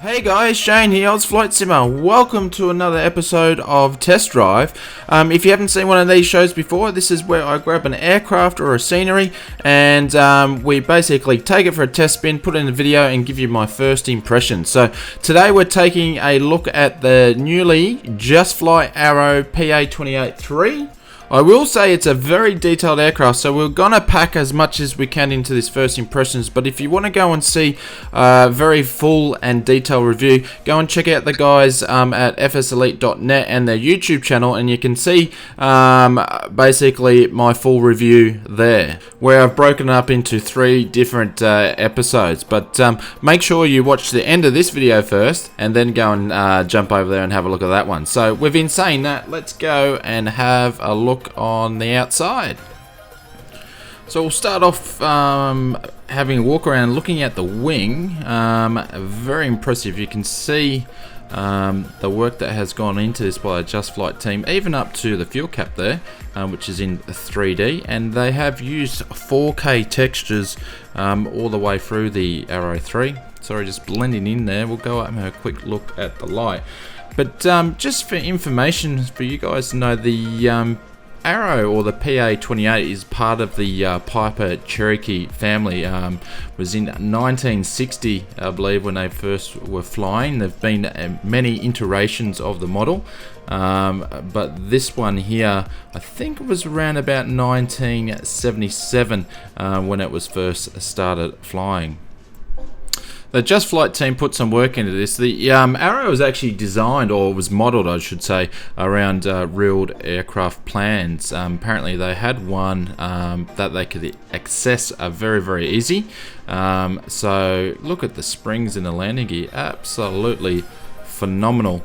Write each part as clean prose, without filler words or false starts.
Hey guys, Shane here, Oz Flight Simmer. Welcome to another episode of Test Drive. If you haven't seen one of these shows before, this is where I grab an aircraft or a scenery and we basically take it for a test spin, put it in a video and give you my first impression. So today we're taking a look at the newly Just Flight Arrow PA-28R. I will say it's a very detailed aircraft, so we're going to pack as much as we can into this first impressions, but if you want to go and see a very full and detailed review, go and check out the guys at FSElite.net and their YouTube channel, and you can see basically my full review there, where I've broken it up into 3 different episodes. But make sure you watch the end of this video first, and then go and jump over there and have a look at that one. So with been saying that, let's go and have a look on the outside. So we'll start off having a walk around, looking at the wing. Very impressive. You can see the work that has gone into this by a Just Flight team, even up to the fuel cap there, which is in 3D, and they have used 4K textures all the way through the Arrow 3. Sorry, just blending in there. We'll go up and have a quick look at the light. But just for information for you guys to know, the Arrow, or the PA-28, is part of the Piper Cherokee family. Was in 1960, I believe, when they first were flying. There've been many iterations of the model, but this one here, I think it was around about 1977 when it was first started flying. The Just Flight team put some work into this. The Arrow was actually designed, or was modeled, I should say, around real aircraft plans. Apparently they had one that they could access very, very easy. So look at the springs in the landing gear, absolutely phenomenal.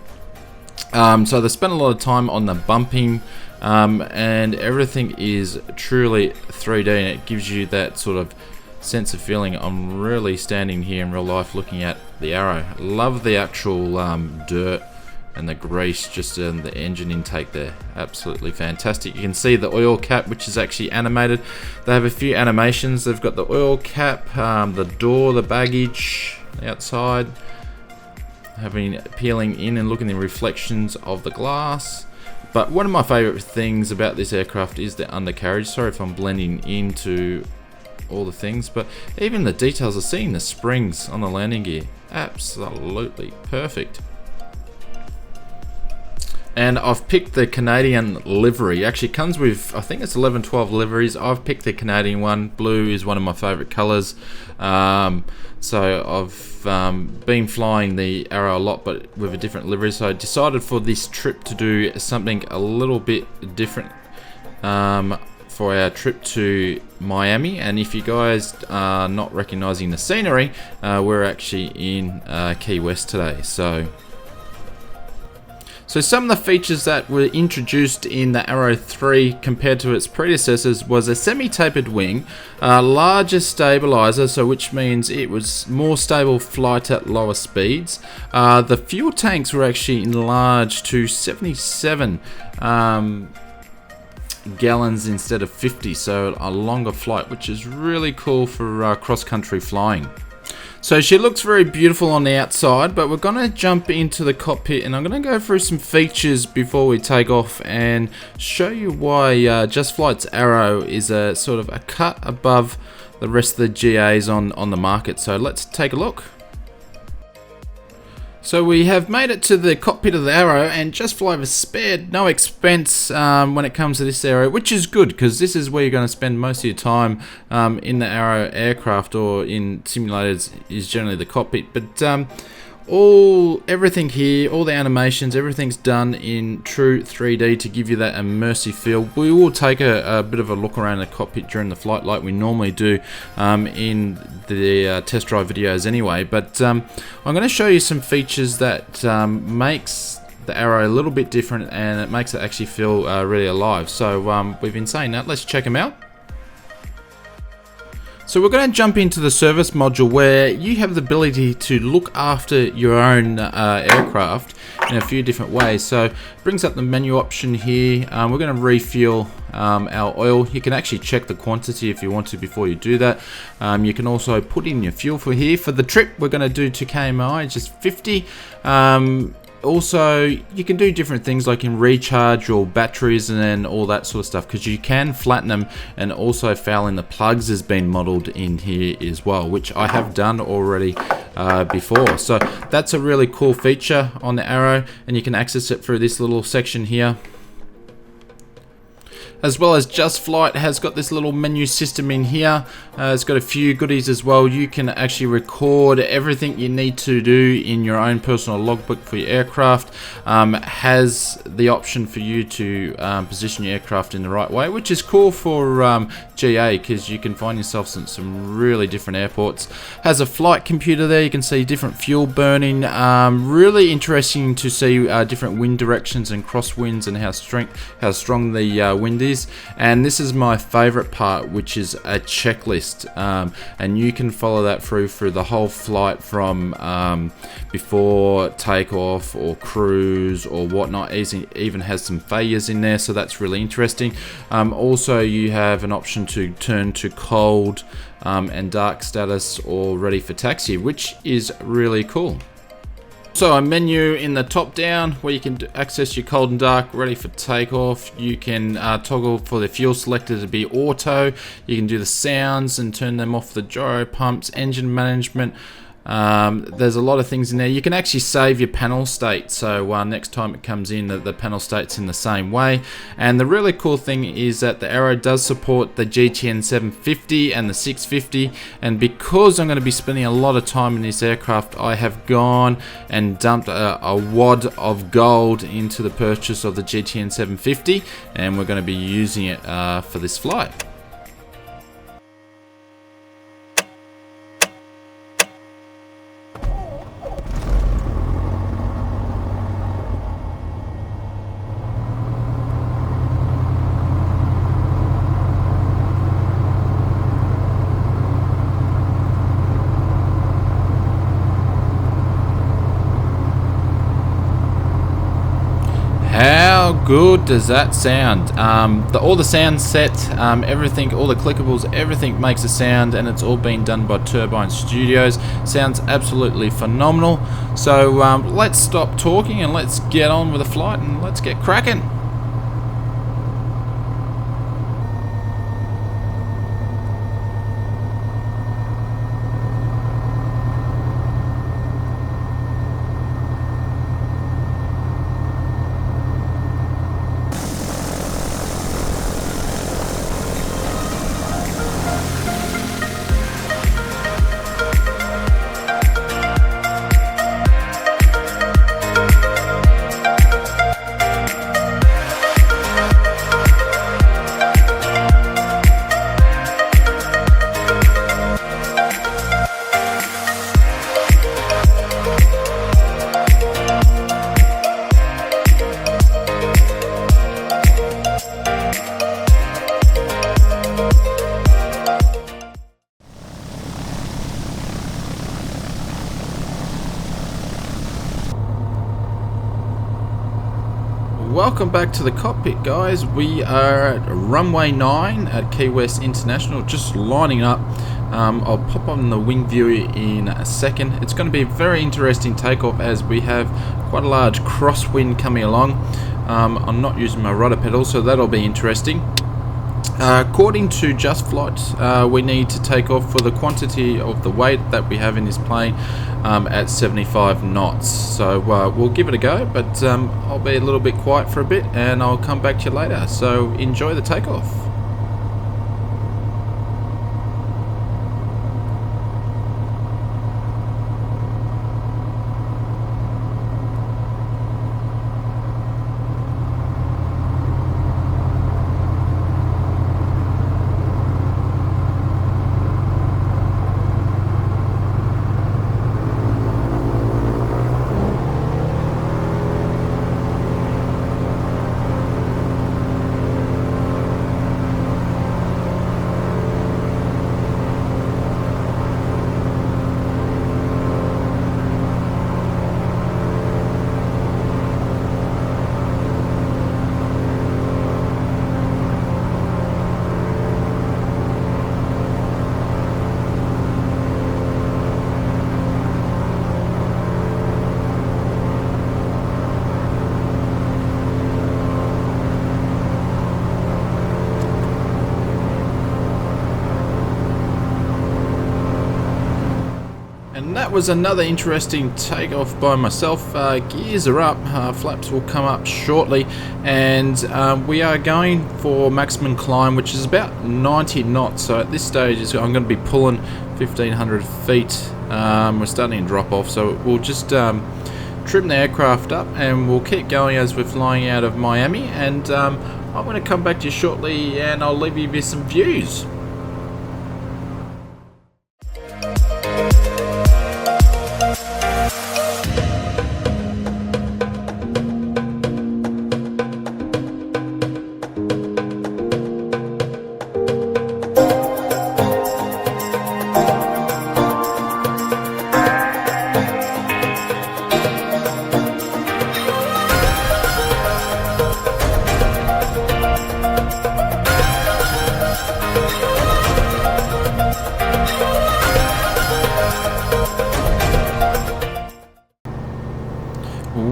So they spent a lot of time on the bumping, and everything is truly 3D, and it gives you that sort of sense of feeling. I'm really standing here in real life looking at the Arrow. Love the actual dirt and the grease just in the engine intake there. Absolutely fantastic. You can see the oil cap, which is actually animated. They have a few animations. They've got the oil cap, the door, the baggage outside, peeling in and looking at the reflections of the glass. But one of my favorite things about this aircraft is the undercarriage. Sorry if I'm blending into all the things, but even the details of seeing the springs on the landing gear, absolutely perfect. And I've picked the Canadian livery. Actually, it comes with, I think it's 11-12 liveries. I've picked the Canadian one. Blue is one of my favorite colors. So I've been flying the Arrow a lot, but with a different livery. So I decided for this trip to do something a little bit different for our trip to Miami. And if you guys are not recognizing the scenery, we're actually in Key West today. So some of the features that were introduced in the Arrow 3 compared to its predecessors was a semi-tapered wing, larger stabilizer, so which means it was more stable flight at lower speeds. The fuel tanks were actually enlarged to 77 gallons instead of 50, so a longer flight, which is really cool for cross-country flying. So she looks very beautiful on the outside, but we're going to jump into the cockpit and I'm going to go through some features before we take off and show you why Just Flight's Arrow is a sort of a cut above the rest of the GAs on the market. So let's take a look. So we have made it to the cockpit of the Arrow, and Just Flight has spared no expense when it comes to this Arrow, which is good because this is where you're going to spend most of your time in the Arrow aircraft, or in simulators is generally the cockpit. But everything here, all the animations, everything's done in true 3D to give you that immersive feel. We will take a bit of a look around the cockpit during the flight like we normally do in the test drive videos anyway, but I'm going to show you some features that makes the Arrow a little bit different, and it makes it actually feel really alive. So we've been saying that, let's check them out. So we're going to jump into the service module where you have the ability to look after your own aircraft in a few different ways. So it brings up the menu option here. We're going to refuel our oil. You can actually check the quantity if you want to before you do that. You can also put in your fuel for here. For the trip we're going to do to KMIA, just 50. Also, you can do different things like in recharge or batteries and then all that sort of stuff, because you can flatten them, and also fouling the plugs has been modeled in here as well, which I have done already before. So that's a really cool feature on the Arrow, and you can access it through this little section here. As well as Just Flight has got this little menu system in here. It's got a few goodies as well. You can actually record everything you need to do in your own personal logbook for your aircraft. Has the option for you to position your aircraft in the right way, which is cool for GA, because you can find yourself in some really different airports. Has a flight computer there. You can see different fuel burning. Really interesting to see different wind directions and crosswinds and how strong the wind is. And this is my favorite part, which is a checklist, and you can follow that through the whole flight from before takeoff or cruise or whatnot. Even has some failures in there, so that's really interesting. Also, you have an option to turn to cold and dark status or ready for taxi, which is really cool. So a menu in the top down where you can access your cold and dark, ready for takeoff. You can toggle for the fuel selector to be auto. You can do the sounds and turn them off, the gyro pumps, engine management. There's a lot of things in there. You can actually save your panel state, so next time it comes in, the panel state's in the same way. And the really cool thing is that the Arrow does support the GTN 750 and the 650, and because I'm going to be spending a lot of time in this aircraft, I have gone and dumped a wad of gold into the purchase of the GTN 750, and we're going to be using it for this flight. How good does that sound? All the sound set, everything, all the clickables, everything makes a sound, and it's all been done by Turbine Studios. Sounds absolutely phenomenal. So let's stop talking and let's get on with the flight and let's get cracking. Welcome back to the cockpit, guys. We are at runway 9 at Key West International, just lining up. I'll pop on the wing view in a second. It's going to be a very interesting takeoff as we have quite a large crosswind coming along. I'm not using my rudder pedal, so that'll be interesting. According to Just Flight, we need to take off for the quantity of the weight that we have in this plane at 75 knots. So we'll give it a go, but I'll be a little bit quiet for a bit and I'll come back to you later. So enjoy the takeoff. was another interesting takeoff by myself. Gears are up, flaps will come up shortly, and we are going for maximum climb, which is about 90 knots. So at this stage I'm going to be pulling 1500 feet. We're starting to drop off, so we'll just trim the aircraft up and we'll keep going as we're flying out of Miami, and I'm going to come back to you shortly and I'll leave you with some views.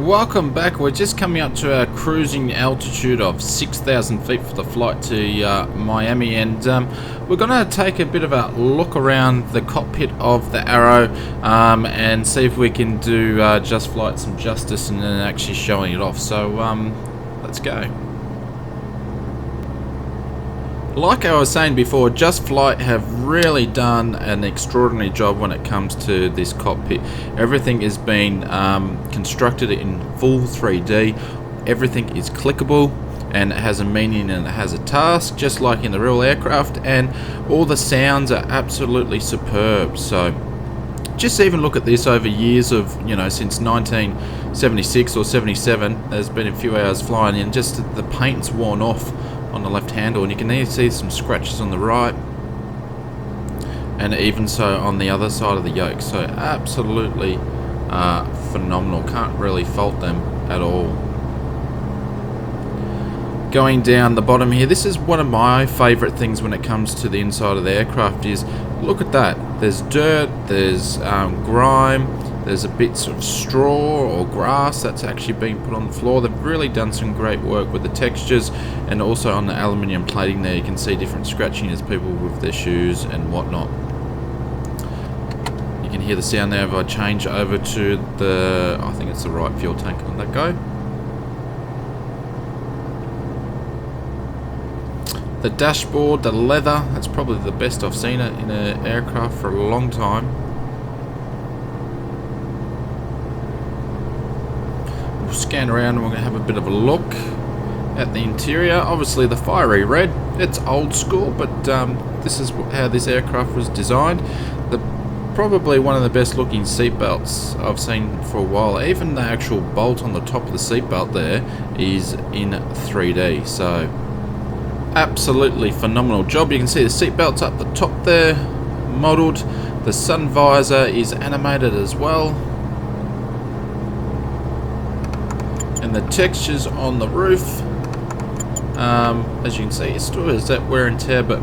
Welcome back. We're just coming up to our cruising altitude of 6,000 feet for the flight to Miami, and we're going to take a bit of a look around the cockpit of the Arrow and see if we can do Just Flight some justice and then actually showing it off. So let's go. Like I was saying before, Just Flight have really done an extraordinary job when it comes to this cockpit. Everything has been constructed in full 3D. Everything is clickable and it has a meaning and it has a task, just like in the real aircraft, and all the sounds are absolutely superb. So just even look at this over years of, you know, since 1976 or 77, there's been a few hours flying and just the paint's worn off on the left handle, and you can even see some scratches on the right, and even so on the other side of the yoke. So absolutely phenomenal, can't really fault them at all. Going down the bottom here, this is one of my favorite things when it comes to the inside of the aircraft, is look at that. There's dirt, there's grime, there's a bit of straw or grass that's actually been put on the floor. They've really done some great work with the textures, and also on the aluminium plating there you can see different scratching as people with their shoes and whatnot. You can hear the sound there if I change over to the, I think it's the right fuel tank on that go. The dashboard, the leather, that's probably the best I've seen it in an aircraft for a long time. We'll scan around and we're going to have a bit of a look at the interior. Obviously the fiery red, it's old school, but this is how this aircraft was designed. Probably one of the best looking seat belts I've seen for a while. Even the actual bolt on the top of the seat belt there is in 3D, so absolutely phenomenal job. You can see the seat belts up the top there, modelled. The sun visor is animated as well, and the textures on the roof, as you can see, it still has that wear and tear, but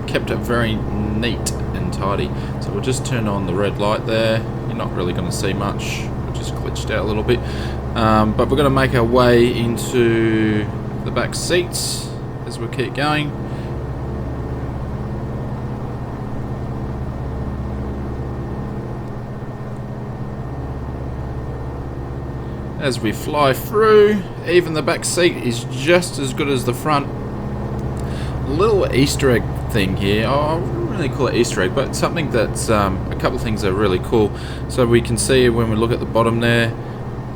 kept it very neat and tidy. So we'll just turn on the red light there. You're not really going to see much, it just glitched out a little bit, but we're going to make our way into the back seats as we keep going. As we fly through, even the back seat is just as good as the front. Little Easter egg thing here. I wouldn't really call it Easter egg, but something that's a couple of things that are really cool. So we can see when we look at the bottom there,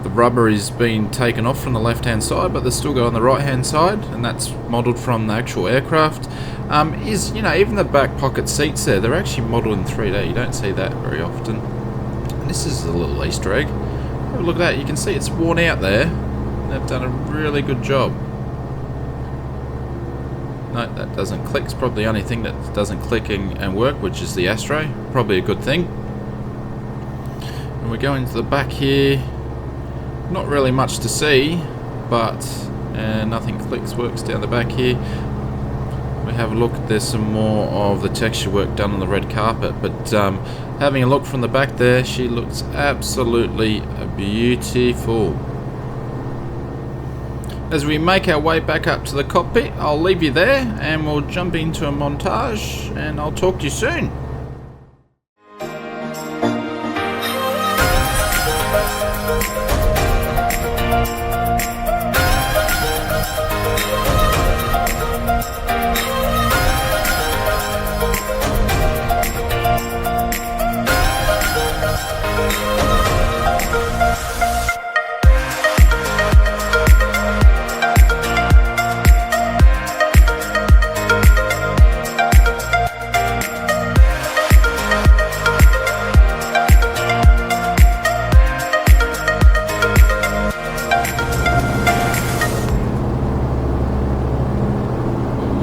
the rubber is being taken off from the left hand side, but they still go on the right hand side, and that's modelled from the actual aircraft. You know, even the back pocket seats there, they're actually modelled in 3D. You don't see that very often. And this is a little Easter egg. Have a look at that, you can see it's worn out there. They've done a really good job. No, that doesn't click. It's probably the only thing that doesn't click and work, which is the ashtray. Probably a good thing. And we go into the back here. Not really much to see, but nothing clicks, works down the back here. We have a look, there's some more of the texture work done on the red carpet, but having a look from the back there, she looks absolutely beautiful. As we make our way back up to the cockpit, I'll leave you there and we'll jump into a montage, and I'll talk to you soon.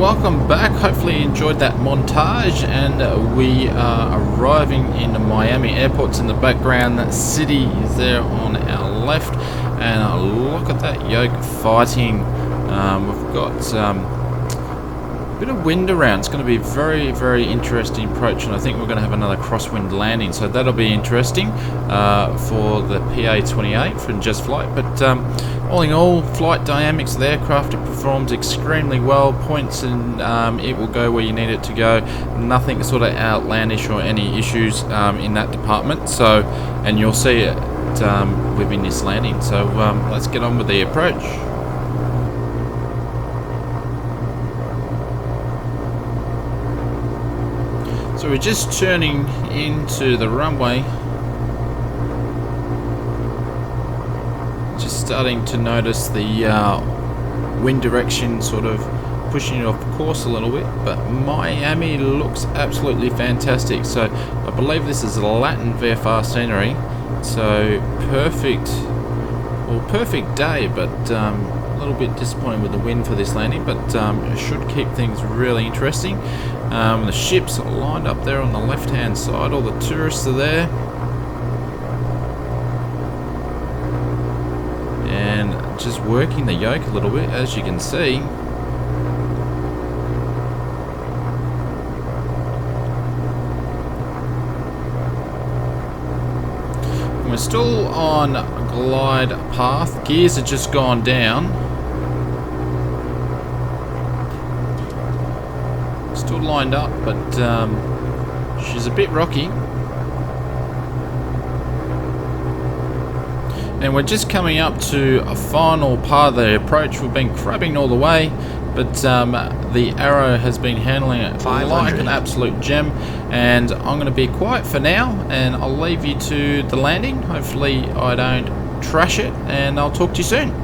welcome back. Hopefully you enjoyed that montage, and we are arriving in Miami Airport's in the background. That city is there on our left, and look at that yoke fighting. We've got a bit of wind around. It's going to be very, very interesting approach, and I think we're going to have another crosswind landing, so that'll be interesting for the PA-28 from Just Flight. But all in all, flight dynamics of the aircraft, it performs extremely well. Points, and it will go where you need it to go. Nothing sort of outlandish or any issues in that department. So, and you'll see it within this landing. So let's get on with the approach. So we're just turning into the runway, just starting to notice the wind direction sort of pushing it off course a little bit, but Miami looks absolutely fantastic. So I believe this is LatinVFR scenery, so perfect day, but a little bit disappointing with the wind for this landing, but it should keep things really interesting. The ships are lined up there on the left hand side, all the tourists are there, and just working the yoke a little bit, as you can see. And we're still on glide path. Gears have just gone down. Still lined up, but she's a bit rocky. And we're just coming up to a final part of the approach. We've been crabbing all the way, but the Arrow has been handling it like an absolute gem. And I'm going to be quiet for now, and I'll leave you to the landing. Hopefully I don't trash it, and I'll talk to you soon.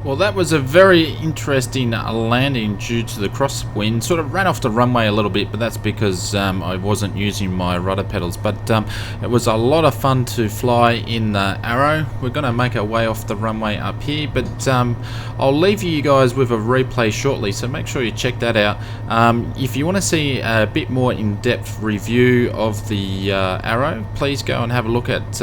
Well, that was a very interesting landing due to the crosswind. Sort of ran off the runway a little bit, but that's because I wasn't using my rudder pedals. But it was a lot of fun to fly in the Arrow. We're going to make our way off the runway up here, but I'll leave you guys with a replay shortly, so make sure you check that out. If you want to see a bit more in-depth review of the Arrow, please go and have a look at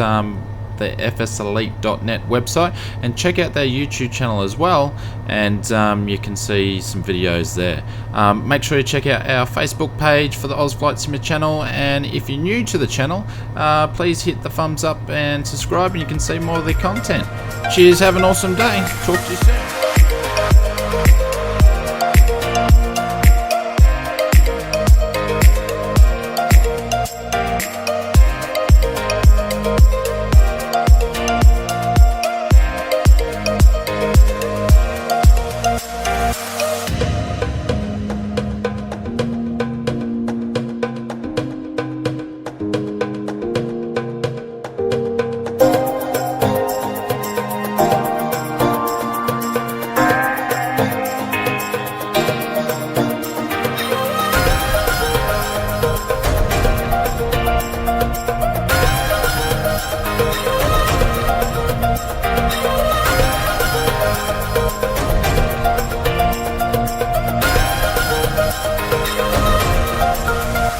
the FSElite.net website, and check out their YouTube channel as well, and you can see some videos there. Make sure you check out our Facebook page for the Oz Flight Simmer channel, and if you're new to the channel, please hit the thumbs up and subscribe, and you can see more of the content. Cheers, have an awesome day, talk to you soon.